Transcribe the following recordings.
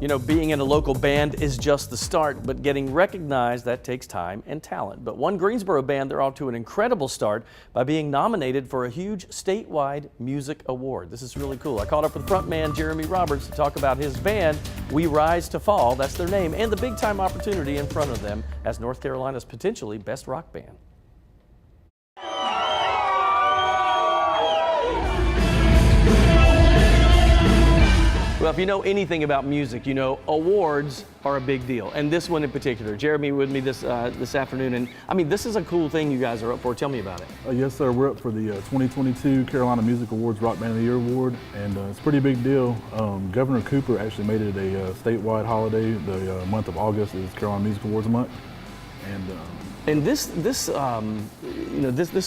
You know, being in a local band is just the start, but getting recognized, that takes time and talent. But one Greensboro band, they're off to an incredible start by being nominated for a huge statewide music award. This is really cool. I caught up with frontman Jeremy Roberts to talk about his band, We Rise to Fall, that's their name, and the big time opportunity in front of them as North Carolina's potentially best rock band. Well, if you know anything about music, you know awards are a big deal, and this one in particular. Jeremy with me this afternoon, and I mean, this is a cool thing you guys are up for. Tell me about it. Yes, sir. We're up for the 2022 Carolina Music Awards Rock Band of the Year Award, and it's a pretty big deal. Governor Cooper actually made it a statewide holiday. The month of August is Carolina Music Awards month, and this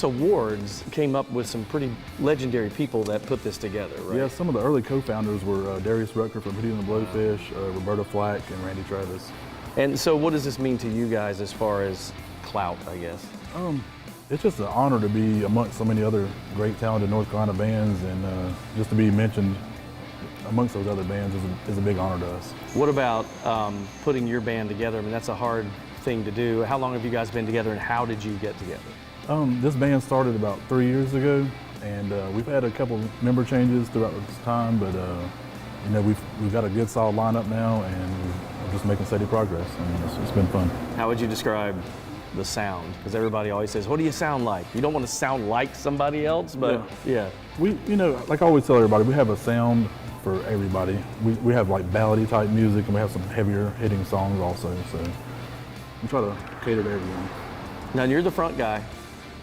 awards came up with some pretty legendary people that put this together, right? Yeah, some of the early co-founders were Darius Rucker from Hootie and the Blowfish, Roberta Flack, and Randy Travis. And so what does this mean to you guys as far as clout, I guess? It's just an honor to be amongst so many other great, talented North Carolina bands, and just to be mentioned amongst those other bands is a big honor to us. What about putting your band together? I mean, that's a hard thing to do. How long have you guys been together, and how did you get together? This band started about 3 years ago, and we've had a couple member changes throughout this time, but you know, we've got a good solid lineup now, and we're just making steady progress, and it's been fun. How would you describe the sound? Because everybody always says, what do you sound like? You don't want to sound like somebody else, but yeah. We, you know, like I always tell everybody, we have a sound for everybody. We have like ballady type music, and we have some heavier hitting songs also, so we try to cater to everyone. Now you're the front guy,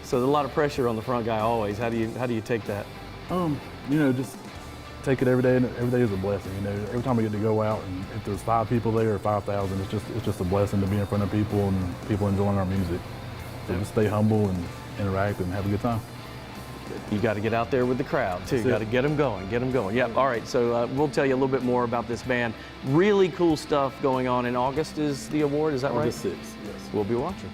so there's a lot of pressure on the front guy always. How do you take that? You know, just take it every day, and every day is a blessing. You know, every time we get to go out, and if there's 5 people there or 5,000, it's just a blessing to be in front of people and people enjoying our music. So just stay humble and interact and have a good time. You got to get out there with the crowd too. You got to get them going. Yeah. All right. So we'll tell you a little bit more about this band. Really cool stuff going on in August. Is the award? Is that right? August 6th. Yes. We'll be watching.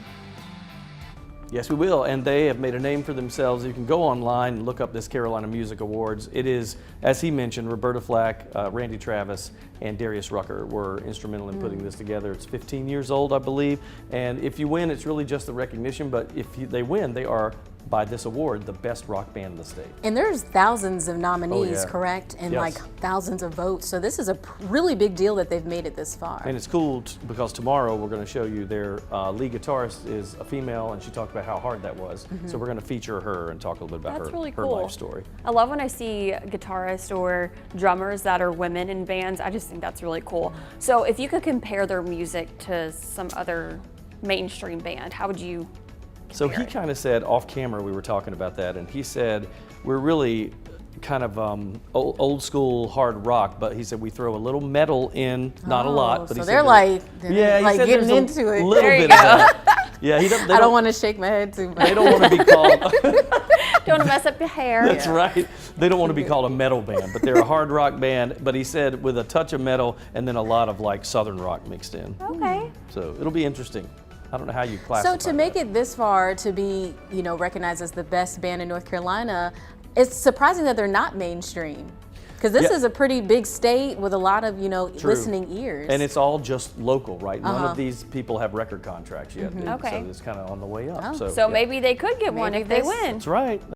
Yes, we will, and they have made a name for themselves. You can go online and look up this Carolina Music Awards. It is, as he mentioned, Roberta Flack, Randy Travis, and Darius Rucker were instrumental in putting this together. It's 15 years old, I believe, and if you win, it's really just the recognition, but if they win, they are, by this award, the best rock band in the state. And there's thousands of nominees, correct? And like thousands of votes. So this is a really big deal that they've made it this far. And it's cool because tomorrow we're going to show you their lead guitarist is a female, and she talked about how hard that was. So we're going to feature her and talk a little bit about her life story. I love when I see guitarists or drummers that are women in bands. I just think that's really cool. So if you could compare their music to some other mainstream band, how would you? So he kind of said, off camera we were talking about that, and he said, we're really kind of old school hard rock, but he said we throw a little metal in, not a lot. But so he they're said like getting into it. There you go. Yeah, I don't want to shake my head too much. They don't want to be called. Don't want to mess up your hair. That's right. They don't want to be called a metal band, but they're a hard rock band. But he said with a touch of metal and then a lot of like southern rock mixed in. Okay. So it'll be interesting. I don't know how you classify. So to make it this far, to be, you know, recognized as the best band in North Carolina, it's surprising that they're not mainstream. Because this is a pretty big state with a lot of, you know, listening ears. And it's all just local, right? None of these people have record contracts yet. Okay. So it's kind of on the way up. So maybe they could get one if they win. That's right.